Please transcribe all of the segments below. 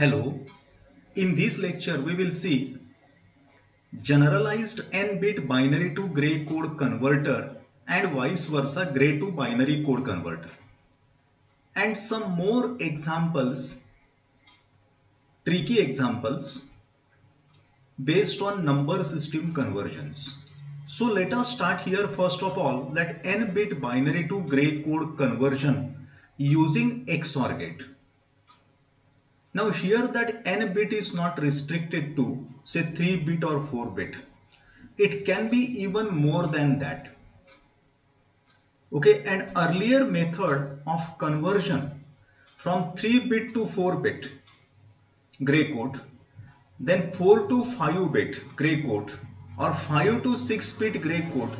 Hello, in this lecture we will see generalized n-bit binary to gray code converter and vice versa gray to binary code converter and some more examples, tricky examples based on number system conversions. So let us start here first of all that n-bit binary to gray code conversion using XOR gate. Now here that n bit is not restricted to say 3 bit or 4 bit. It can be even more than that. Okay, an earlier method of conversion from 3 bit to 4 bit gray code, then 4 to 5 bit gray code or 5 to 6 bit gray code,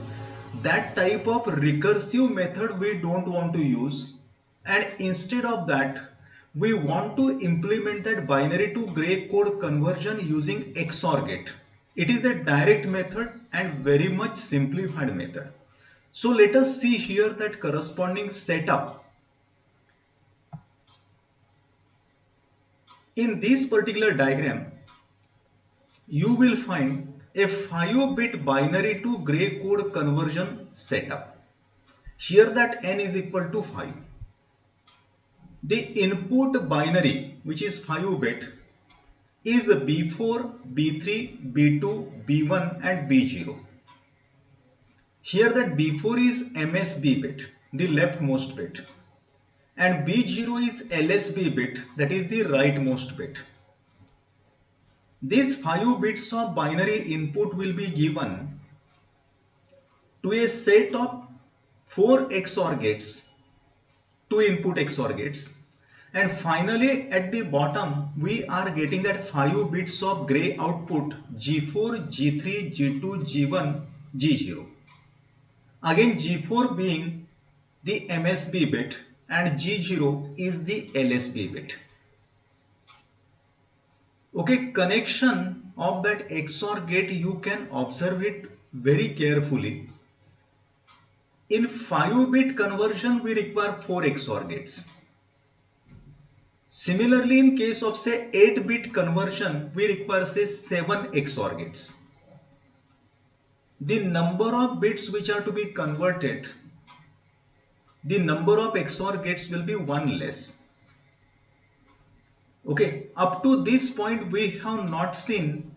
that type of recursive method we don't want to use, and instead of that we want to implement that binary to gray code conversion using XOR gate. It is a direct method and very much simplified method. So let us see here that corresponding setup. In this particular diagram, you will find a 5-bit binary to gray code conversion setup. Here that n is equal to 5. The input binary, which is 5-bit, is B4, B3, B2, B1 and B0. Here that B4 is MSB bit, the leftmost bit, and B0 is LSB bit, that is the rightmost bit. These 5 bits of binary input will be given to a set of 4 XOR gates, 2 input XOR gates, and finally at the bottom we are getting that 5 bits of gray output G4, G3, G2, G1, G0. Again G4 being the MSB bit and G0 is the LSB bit. Okay, connection of that XOR gate you can observe it very carefully. In 5-bit conversion we require 4 XOR gates. Similarly, in case of say 8-bit conversion we require say 7 XOR gates. The number of bits which are to be converted, the number of XOR gates will be 1 less. Okay, up to this point we have not seen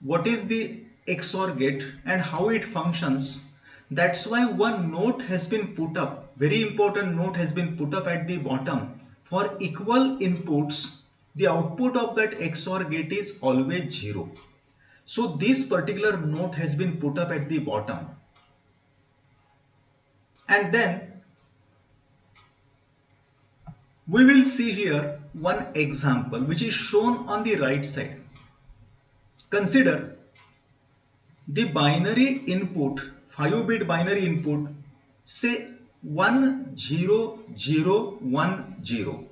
what is the XOR gate and how it functions. That's why one note has been put up, very important note has been put up at the bottom. For equal inputs, the output of that XOR gate is always 0. So this particular note has been put up at the bottom. And then we will see here one example which is shown on the right side. Consider the binary input, 5-bit binary input, say 10010.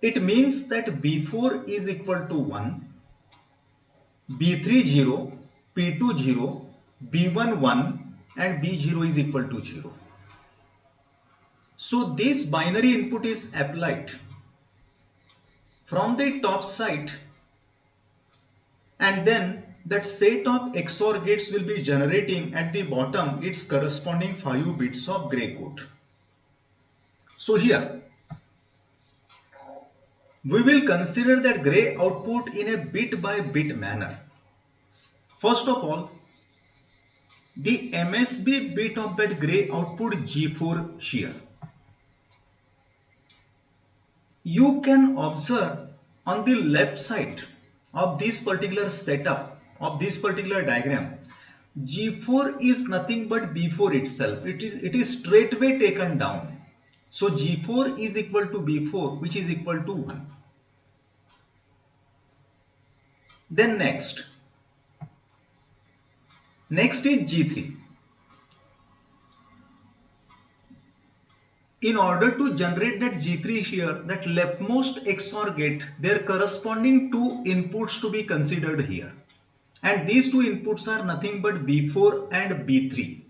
It means that B4 is equal to 1, B3 0, P2 0, B1 1 and B0 is equal to 0. So this binary input is applied from the top side and then that set of XOR gates will be generating at the bottom its corresponding 5 bits of gray code. So here we will consider that gray output in a bit by bit manner. First of all, the MSB bit of that gray output G4 here. You can observe on the left side of this particular setup, of this particular diagram, G4 is nothing but B4 itself. It is straightway taken down. So G4 is equal to B4, which is equal to 1. Then next is G3. In order to generate that G3 here, that leftmost XOR gate, their corresponding 2 inputs to be considered here. And these 2 inputs are nothing but B4 and B3.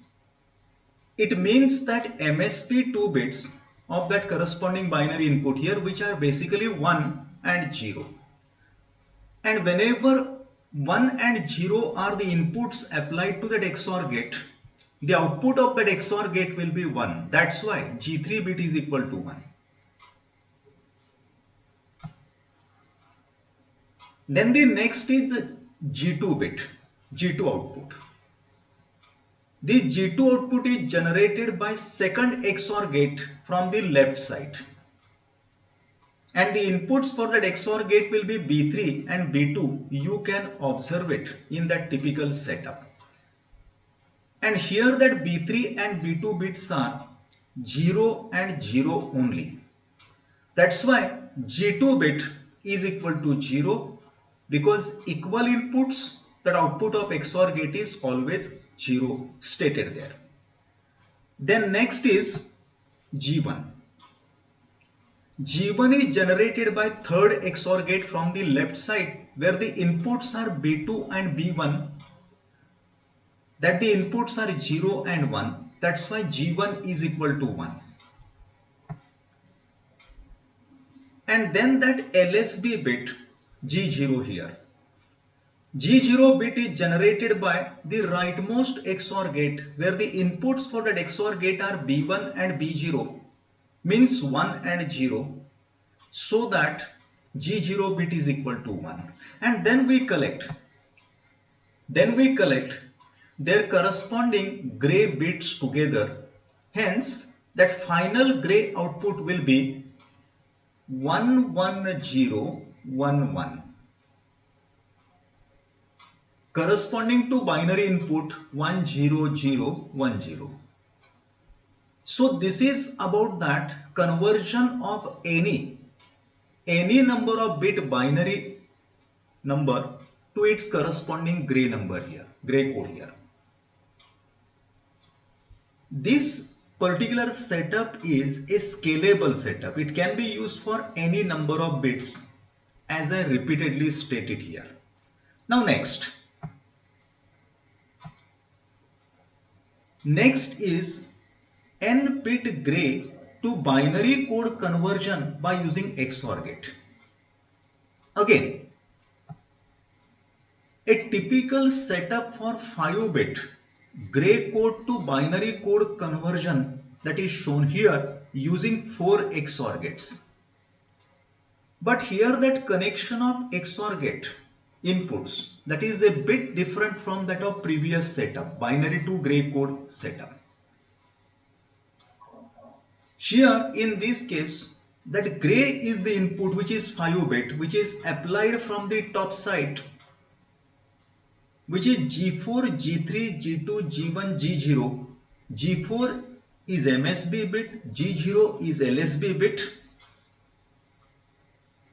It means that MSB 2 bits of that corresponding binary input here, which are basically 1 and 0. And whenever 1 and 0 are the inputs applied to that XOR gate, the output of that XOR gate will be 1. That's why G3 bit is equal to 1. Then the next is G2 bit, G2 output. The G2 output is generated by second XOR gate from the left side. And the inputs for that XOR gate will be B3 and B2. You can observe it in that typical setup. And here that B3 and B2 bits are 0 and 0 only. That's why G2 bit is equal to 0, because equal inputs, that output of XOR gate is always 0 stated there. Then next is G1. G1 is generated by third XOR gate from the left side, where the inputs are B2 and B1, that the inputs are 0 and 1. That's why G1 is equal to 1. And then that LSB bit, G0 here. G0 bit is generated by the rightmost XOR gate, where the inputs for that XOR gate are B1 and B0, means 1 and 0, so that G0 bit is equal to 1. And then we collect their corresponding gray bits together. Hence, that final gray output will be 11011, corresponding to binary input 10010. So this is about that conversion of any number of bit binary number to its corresponding gray number here, gray code here. This particular setup is a scalable setup. It can be used for any number of bits, as I repeatedly stated here. Now next is n-bit gray to binary code conversion by using XOR gate. Again, a typical setup for 5-bit gray code to binary code conversion, that is shown here using 4 XOR gates. But here that connection of XOR gate inputs, that is a bit different from that of previous setup, binary to gray code setup. Here in this case, that gray is the input, which is 5-bit, which is applied from the top side, which is G4, G3, G2, G1, G0. G4 is MSB bit, G0 is LSB bit.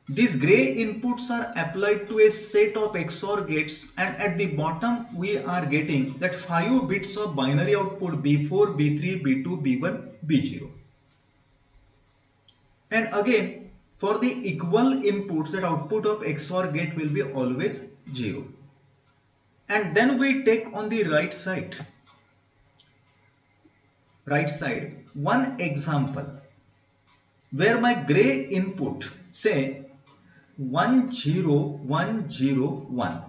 These gray inputs are applied to a set of XOR gates, and at the bottom we are getting that 5 bits of binary output B4, B3, B2, B1, B0. And again, for the equal inputs, that output of XOR gate will be always 0. And then we take on the right side one example where my gray input, say 10101.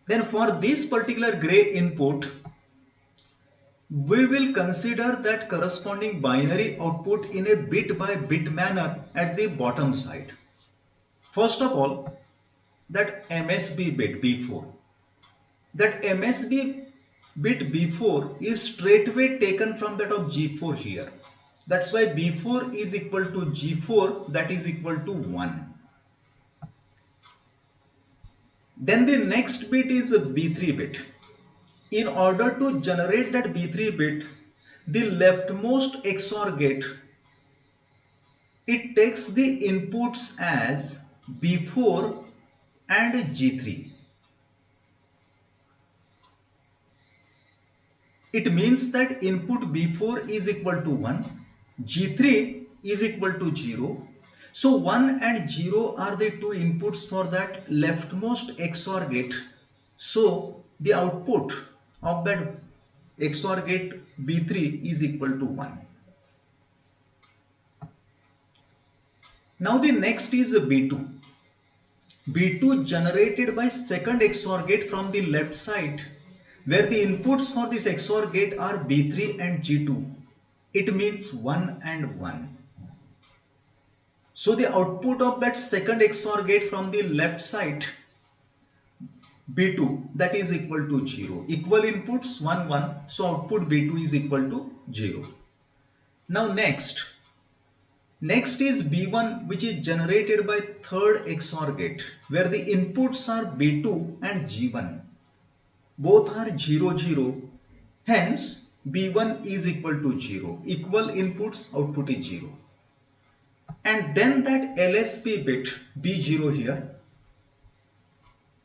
Then for this particular gray input, we will consider that corresponding binary output in a bit by bit manner at the bottom side. First of all, that MSB bit B4. That MSB bit B4 is straightway taken from that of G4 here. That's why B4 is equal to G4, that is equal to 1. Then the next bit is a B3 bit. In order to generate that B3 bit, the leftmost XOR gate, it takes the inputs as B4 and G3. It means that input B4 is equal to 1, G3 is equal to 0. So 1 and 0 are the two inputs for that leftmost XOR gate. So the output of that XOR gate B3 is equal to 1. Now the next is B2. B2 generated by second XOR gate from the left side, where the inputs for this XOR gate are B3 and G2. It means 1 and 1. So the output of that second XOR gate from the left side, B2, that is equal to 0. Equal inputs 1, 1. So output B2 is equal to 0. Now next is B1, which is generated by third XOR gate, where the inputs are B2 and G1. Both are 0, 0. Hence, B1 is equal to 0. Equal inputs, output is 0. And then that LSB bit, B0 here,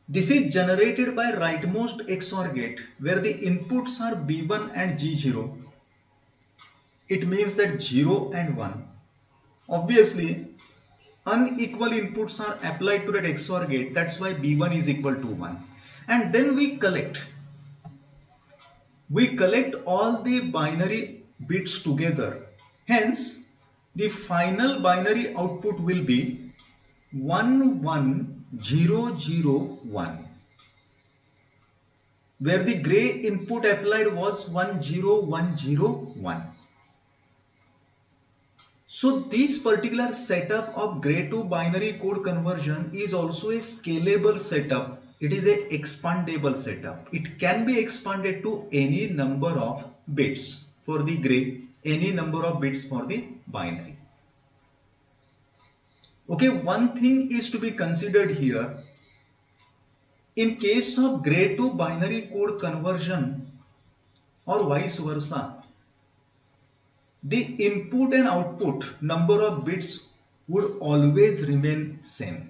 this is generated by rightmost XOR gate, where the inputs are B1 and G0. It means that 0 and 1. Obviously, unequal inputs are applied to that XOR gate. That's why B1 is equal to 1. And then we collect all the binary bits together. Hence, the final binary output will be 11001, where the gray input applied was 10101. So this particular setup of gray to binary code conversion is also a scalable setup. It is a expandable setup. It can be expanded to any number of bits for the gray, any number of bits for the binary. Okay, one thing is to be considered here. In case of gray to binary code conversion or vice versa, the input and output number of bits would always remain same.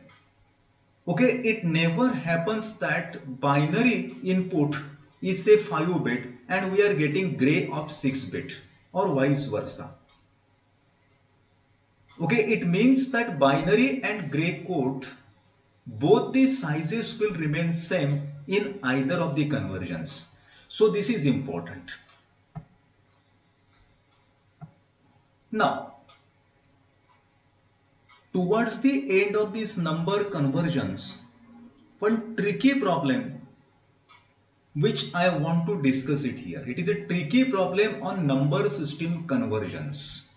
Okay, it never happens that binary input is say 5 bit and we are getting gray of 6 bit or vice versa. Okay, it means that binary and gray code, both the sizes will remain same in either of the conversions. So this is important. Now, towards the end of these number conversions, one tricky problem which I want to discuss it here. It is a tricky problem on number system conversions.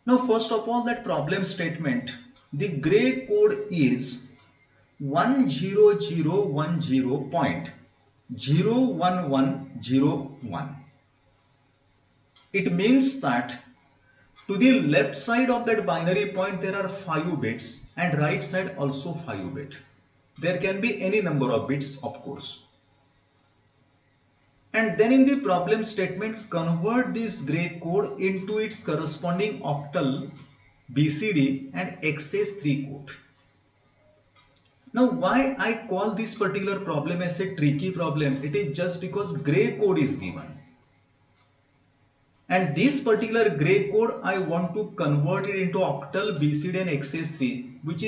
Now, first of all, that problem statement, the gray code is 10010.01101. It means that to the left side of that binary point there are 5 bits and right side also 5 bits. There can be any number of bits, of course. And then in the problem statement, convert this gray code into its corresponding octal, BCD and XS3 code. Now why I call this particular problem as a tricky problem? It is just because gray code is given. And this particular gray code, I want to convert it into octal, BCD and XS3, which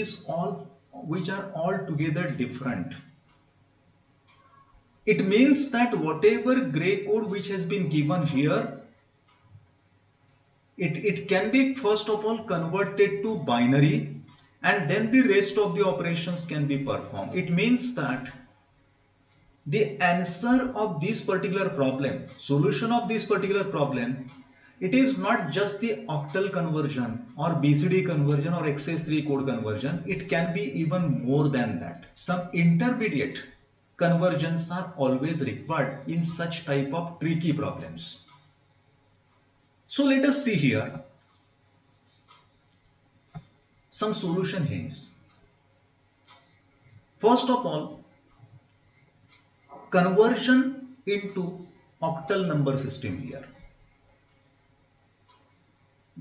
are altogether different. It means that whatever gray code which has been given here, it can be first of all converted to binary and then the rest of the operations can be performed. It means that the answer of this particular problem, solution of this particular problem, it is not just the octal conversion or BCD conversion or XS3 code conversion. It can be even more than that. Some intermediate conversions are always required in such type of tricky problems. So let us see here some solution hints. First of all, conversion into octal number system here.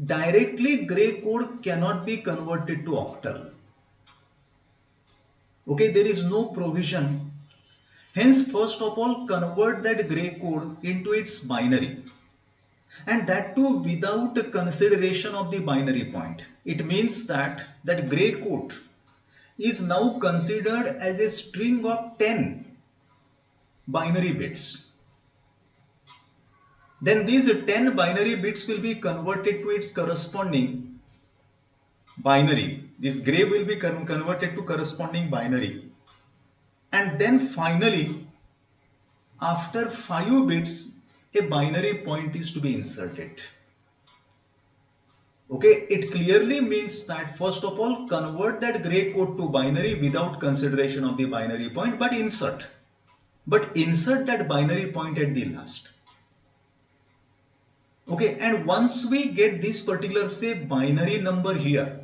Directly gray code cannot be converted to octal. Okay, there is no provision. Hence, first of all, convert that gray code into its binary. And that too without consideration of the binary point. It means that gray code is now considered as a string of 10 binary bits. Then these 10 binary bits will be converted to its corresponding binary. This gray will be converted to corresponding binary. And then finally, after 5 bits, a binary point is to be inserted. Okay, it clearly means that first of all, convert that gray code to binary without consideration of the binary point, but insert that binary point at the last. Okay, and once we get this particular, say, binary number here,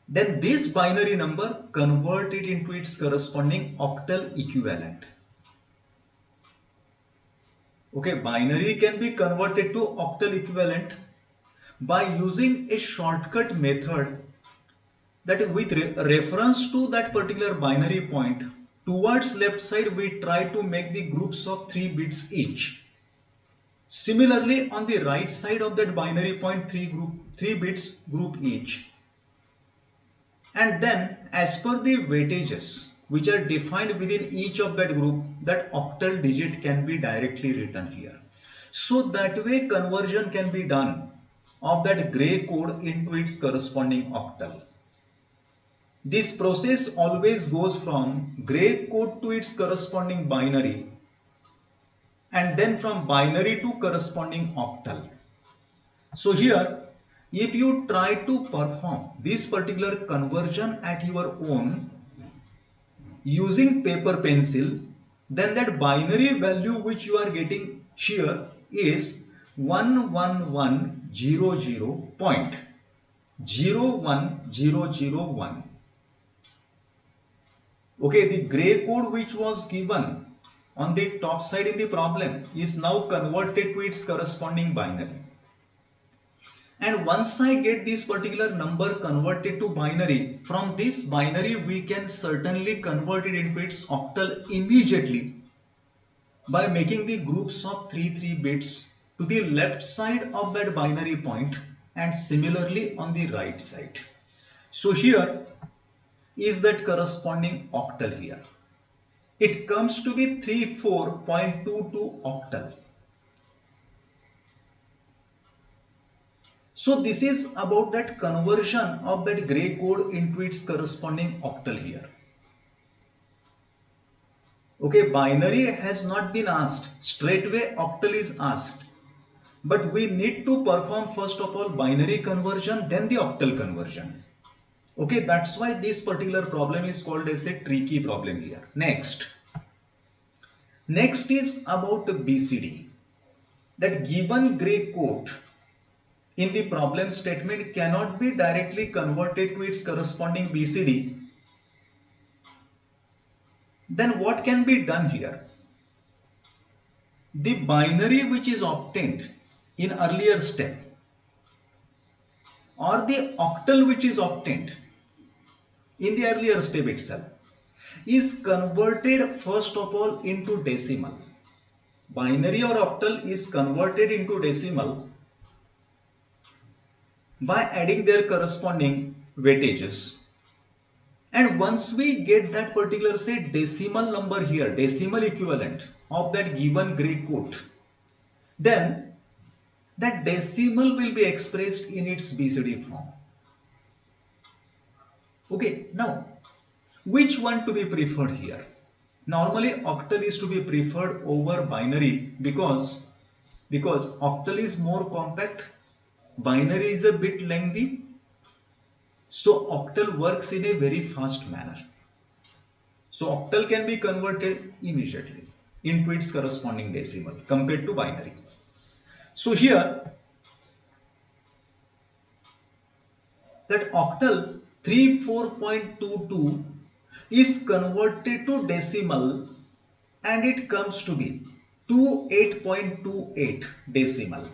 then this binary number, convert it into its corresponding octal equivalent. Okay, binary can be converted to octal equivalent by using a shortcut method, that with reference to that particular binary point, towards left side we try to make the groups of 3 bits each. Similarly, on the right side of that binary point, 3 bits group each. And then as per the weightages which are defined within each of that group, that octal digit can be directly written here. So that way conversion can be done of that gray code into its corresponding octal. This process always goes from gray code to its corresponding binary, and then from binary to corresponding octal. So here, if you try to perform this particular conversion at your own using paper pencil, then that binary value which you are getting here is 11100.01001. Okay, the gray code which was given on the top side in the problem is now converted to its corresponding binary. And once I get this particular number converted to binary, from this binary we can certainly convert it into its octal immediately by making the groups of 3 bits to the left side of that binary point and similarly on the right side. So here is that corresponding octal here. It comes to be 34.22 octal. So this is about that conversion of that gray code into its corresponding octal here. Okay, binary has not been asked, straightway octal is asked. But we need to perform first of all binary conversion, then the octal conversion. Okay, that's why this particular problem is called as a tricky problem here. Next is about the BCD. That given gray code in the problem statement cannot be directly converted to its corresponding BCD. Then what can be done here? The binary which is obtained in earlier step or the octal which is obtained in the earlier step itself is converted first of all into decimal. Binary or octal is converted into decimal by adding their corresponding weightages. And once we get that particular, say, decimal number here, decimal equivalent of that given gray code, then that decimal will be expressed in its BCD form. Okay, now which one to be preferred here? Normally octal is to be preferred over binary because octal is more compact, binary is a bit lengthy, so octal works in a very fast manner. So octal can be converted immediately into its corresponding decimal compared to binary. So here that octal 34.22 is converted to decimal and it comes to be 28.28 decimal.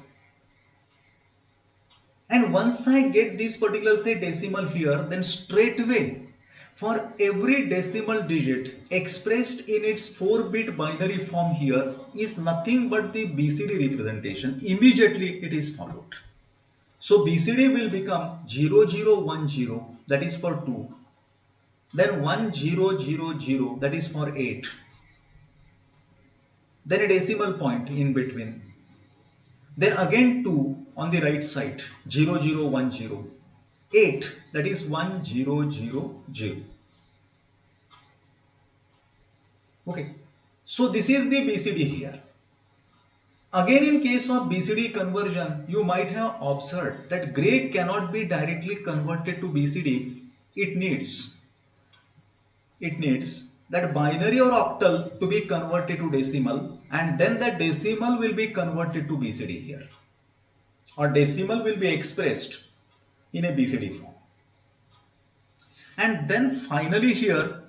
And once I get this particular, say, decimal here, then straightway for every decimal digit expressed in its 4-bit binary form here is nothing but the BCD representation. Immediately it is followed. So BCD will become 0010, that is for 2. Then 1000, that is for 8. then a decimal point in between, then again 2 on the right side, 0010, 8, that is 1000. Okay, so this is the BCD here. Again, in case of BCD conversion, you might have observed that gray cannot be directly converted to BCD. It needs that binary or octal to be converted to decimal, and then that decimal will be converted to BCD here, or decimal will be expressed in a BCD form. And then finally here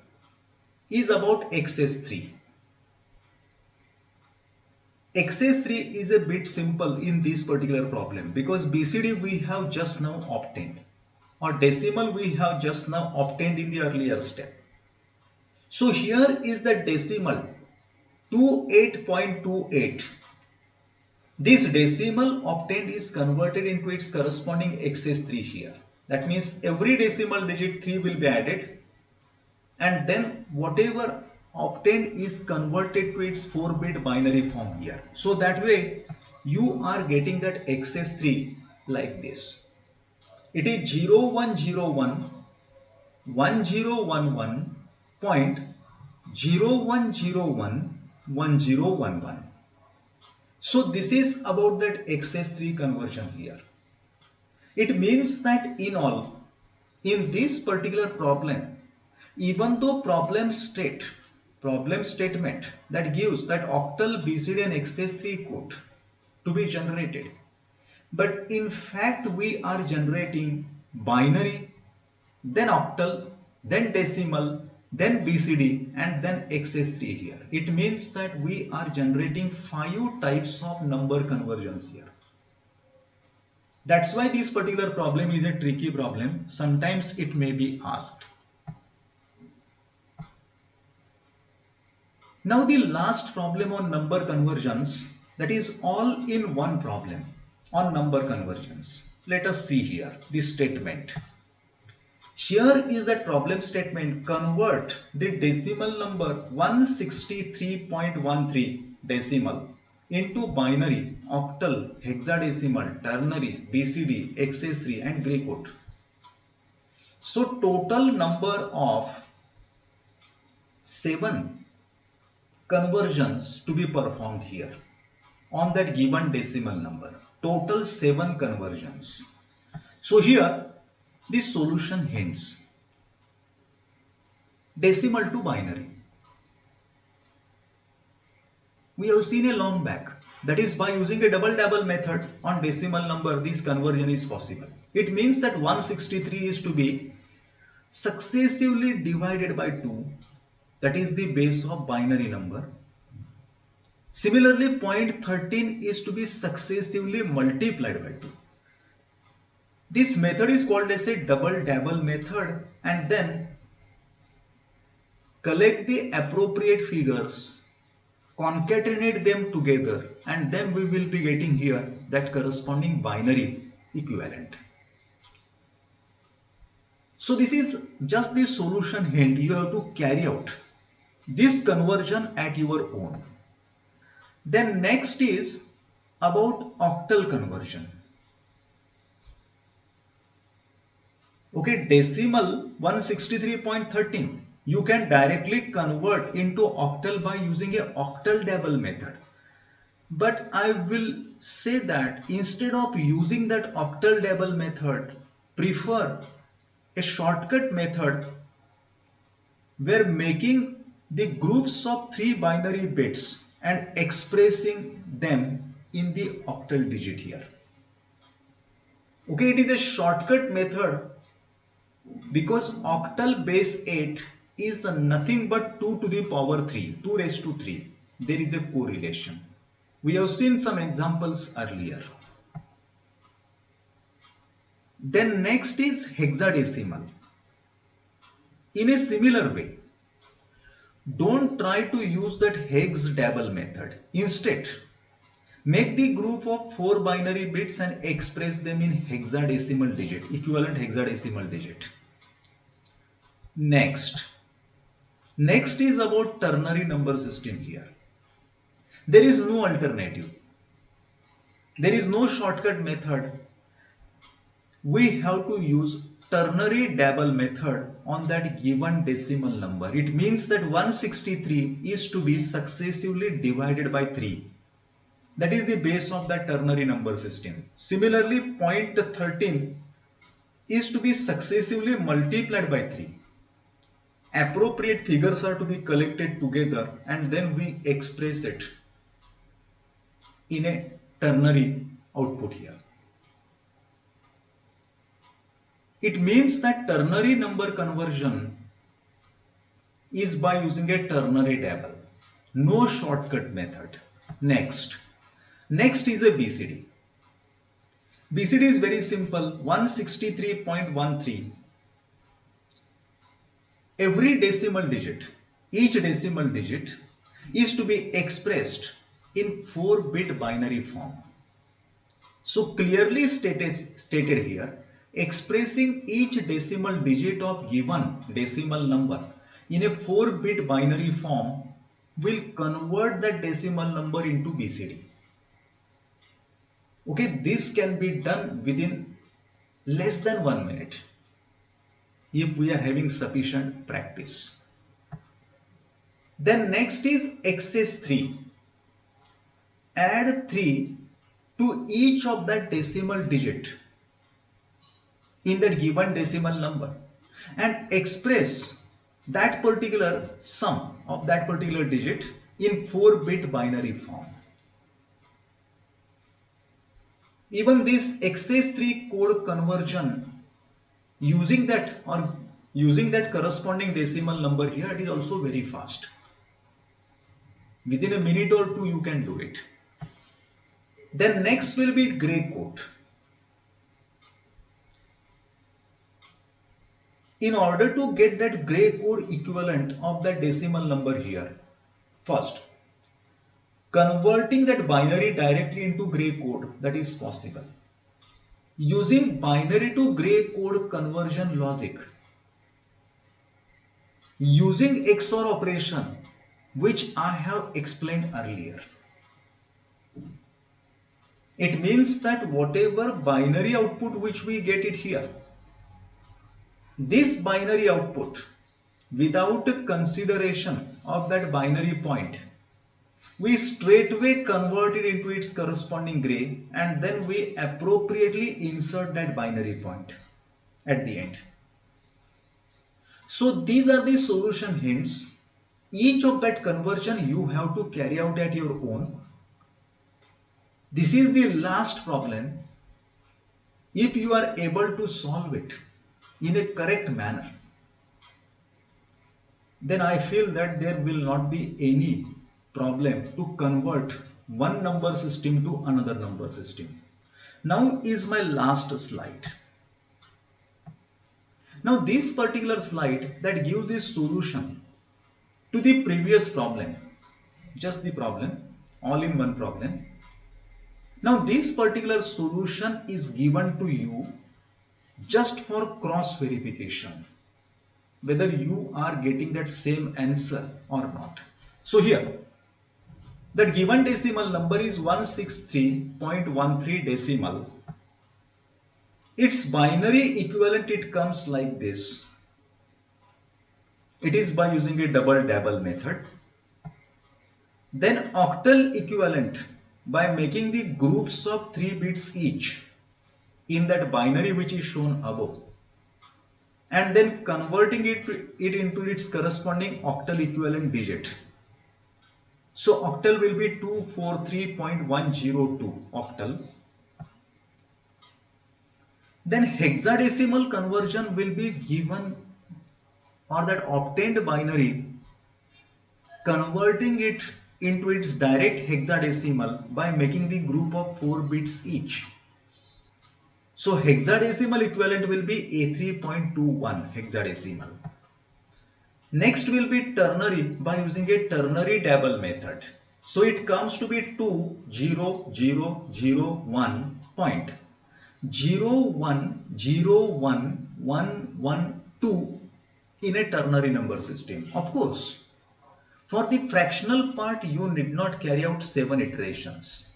is about XS3. XS3 is a bit simple in this particular problem because BCD we have just now obtained, or decimal we have just now obtained in the earlier step. So here is the decimal 28.28. This decimal obtained is converted into its corresponding XS3 here. That means every decimal digit 3 will be added, and then whatever obtained is converted to its 4-bit binary form here. So that way you are getting that XS3 like this. It is 0101 1011.01011011. So this is about that XS3 conversion here. It means that in all, in this particular problem, even though problem statement that gives that octal BCD and XS3 code to be generated, but in fact we are generating binary, then octal, then decimal, then BCD, and then XS3 here. It means that we are generating 5 types of number conversions here. That's why this particular problem is a tricky problem. Sometimes it may be asked. Now the last problem on number conversions, that is all in one problem on number conversions. Let us see here this statement. Here is that problem statement: convert the decimal number 163.13 decimal into binary, octal, hexadecimal, ternary, BCD, XS3 and gray code. So total number of 7 conversions to be performed here on that given decimal number. Total 7 conversions. So here the solution hints. Decimal to binary. We have seen a long back. That is, by using a double method on decimal number, this conversion is possible. It means that 163 is to be successively divided by 2. That is the base of binary number. Similarly, 0.13 is to be successively multiplied by 2. This method is called as a double method, and then collect the appropriate figures, concatenate them together, and then we will be getting here that corresponding binary equivalent. So this is just the solution hint. You have to carry out this conversion at your own. Then next is about octal conversion. Okay, decimal 163.13 you can directly convert into octal by using a octal double method. But I will say that instead of using that octal double method, prefer a shortcut method where making the groups of 3 binary bits and expressing them in the octal digit here. Okay, it is a shortcut method because octal base 8 is nothing but 2 to the power 3, 2 raised to 3. There is a correlation. We have seen some examples earlier. Then next is hexadecimal. In a similar way, don't try to use that hex double method. Instead, make the group of 4 binary bits and express them in hexadecimal digit, equivalent hexadecimal digit. Next is about ternary number system here. There is no alternative. There is no shortcut method. We have to use ternary double method on that given decimal number. It means that 163 is to be successively divided by 3. That is the base of the ternary number system. Similarly, point 13 is to be successively multiplied by 3. Appropriate figures are to be collected together and then we express it in a ternary output here. It means that ternary number conversion is by using a ternary double. No shortcut method. Next is a BCD. BCD is very simple, 163.13. Every decimal digit, each decimal digit is to be expressed in 4-bit binary form. So clearly stated here, expressing each decimal digit of given decimal number in a 4-bit binary form will convert that decimal number into BCD. Okay, this can be done within less than 1 minute if we are having sufficient practice. Then next is excess 3. Add 3 to each of that decimal digit in that given decimal number and express that particular sum of that particular digit in 4-bit binary form. Even this excess 3 code conversion using that corresponding decimal number here, it is also very fast. Within a minute or two you can do it. Then next will be gray code. In order to get that gray code equivalent of that decimal number here, first converting that binary directly into gray code, that is possible. Using binary to gray code conversion logic, using XOR operation, which I have explained earlier. It means that whatever binary output which we get it here, this binary output, without consideration of that binary point, we straightway convert it into its corresponding gray and then we appropriately insert that binary point at the end. So these are the solution hints. Each of that conversion you have to carry out at your own. This is the last problem. If you are able to solve it in a correct manner, then I feel that there will not be any problem to convert one number system to another number system. Now is my last slide. Now this particular slide that gives the solution to the previous problem, just the problem, all in one problem. Now this particular solution is given to you just for cross verification, whether you are getting that same answer or not. So here, that given decimal number is 163.13 decimal. Its binary equivalent, it comes like this. It is by using a double method. Then octal equivalent by making the groups of 3 bits each in that binary which is shown above, and then converting it into its corresponding octal equivalent digit. So octal will be 243.102 octal. Then hexadecimal conversion will be given, or that obtained binary, converting it into its direct hexadecimal by making the group of 4 bits each. So hexadecimal equivalent will be A3.21 hexadecimal. Next will be ternary by using a ternary double method. So it comes to be 20001.0101112 in a ternary number system. Of course, For the fractional part, you need not carry out 7 iterations.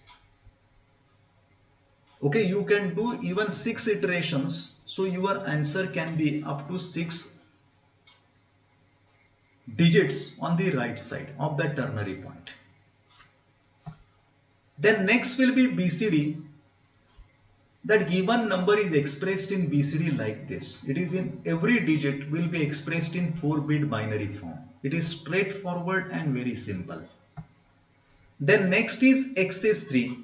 Okay, you can do even 6 iterations, so your answer can be up to 6 digits on the right side of that ternary point. Then next will be BCD. That given number is expressed in BCD like this. It is in every digit will be expressed in 4-bit binary form. It is straightforward and very simple. Then next is XS3.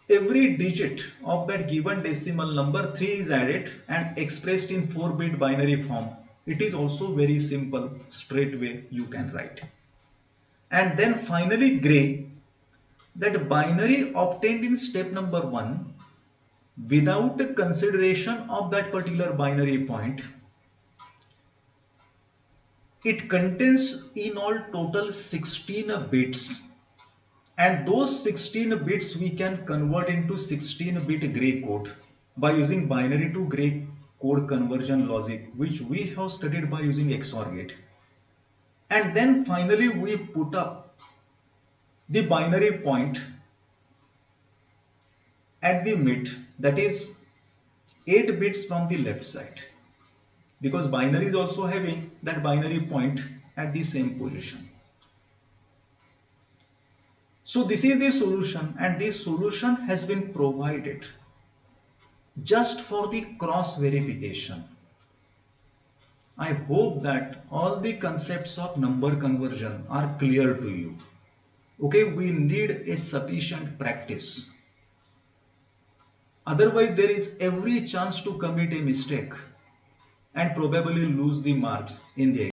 Every digit of that given decimal number 3 is added and expressed in 4-bit binary form. It is also very simple, straight way you can write. And then finally gray, that binary obtained in step number 1 without consideration of that particular binary point. It contains in all total 16 bits, and those 16 bits we can convert into 16-bit gray code by using binary to gray code conversion logic, which we have studied by using XOR gate. And then finally we put up the binary point at the mid, that is 8 bits from the left side, because binary is also having that binary point at the same position. So this is the solution, and this solution has been provided just for the cross verification. I hope that all the concepts of number conversion are clear to you. Okay, we need a sufficient practice. Otherwise, there is every chance to commit a mistake and probably lose the marks in the exam.